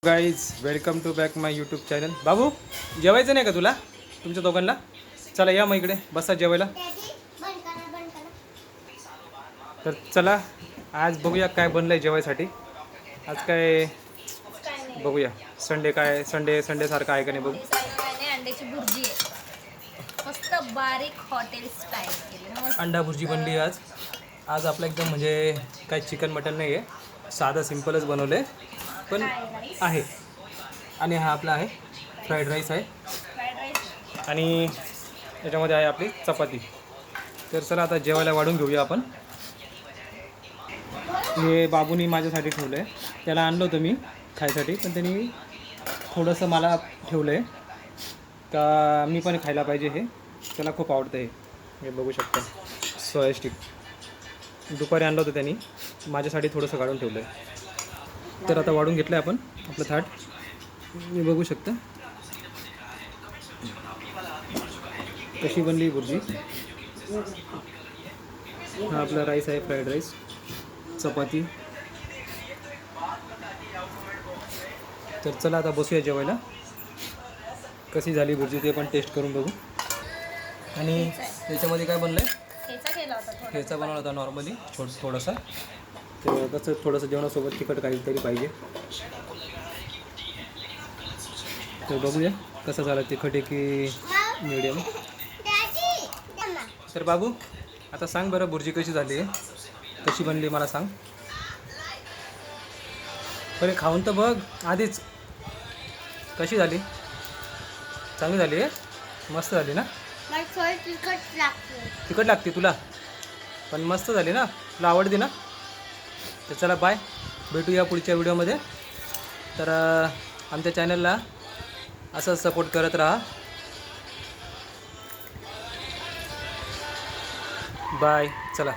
Guys welcome to back my YouTube channel. बाबू जेवायचं नाही का तुला तुमच्या दोघांना? चला या मग इकडे बसा जेवायला. तर चला आज बघूया काय बनलं आहे जेवायसाठी. आज काय बघूया. संडे काय संडे सारखं आहे का नाही बघू. अंड्याची भुर्जी आहे मस्त बारीक हॉटेल स्टाईल केली. अंडा भुर्जी बनली आज. आज आपलं एकदम म्हणजे काय चिकन मटन नाही आहे, साधं सिम्पलच बनवलं आहे पण आहे. आणि हा आपला आहे फ्राईड राईस आहे आणि याच्यामध्ये आहे आपली चपाती. तर चला आता जेवायला वाढून घेऊया आपण. हे बाबूनी माझ्यासाठी ठेवलं आहे. त्याला आणलं होतं मी खायसाठी पण त्यांनी थोडंसं मला ठेवलं आहे का मी पण खायला पाहिजे. हे त्याला खूप आवडतं. हे बघू शकता सोया स्टिक दुपारी आणलं होतं त्यांनी, माझ्यासाठी थोडंसं काढून ठेवलं आहे. तर आता वाढून घेतलं आहे आपण आपलं थाट. मी बघू शकता कशी बनली भुर्जी. हा आपला राईस आहे फ्राईड राईस, चपाती. तर चला आता बसूया जेवायला. कशी झाली भुर्जी ते पण टेस्ट करून बघू. आणि त्याच्यामध्ये काय बनलं आहे? ठेचा बनवला होता नॉर्मली थोडासा. तर कसं थोडंसं जेवणासोबत तिखट काहीतरी पाहिजे. तर बघूया कसं झालं, तिखट आहे की मीडियम. तर बाबू आता सांग बरं भुर्जी कशी झाली आहे, कशी बनली मला सांग. पहिले खाऊन तर बघ आधीच. कशी झाली? चांगली झाली आहे, मस्त झाली ना. तिखट लागते तुला पण मस्त झाली ना, तुला आवडते ना. तर चला बाय, भेटूया पुढच्या व्हिडिओमध्ये. तर आमच्या चॅनलला असंच सपोर्ट करत राहा. बाय, चला.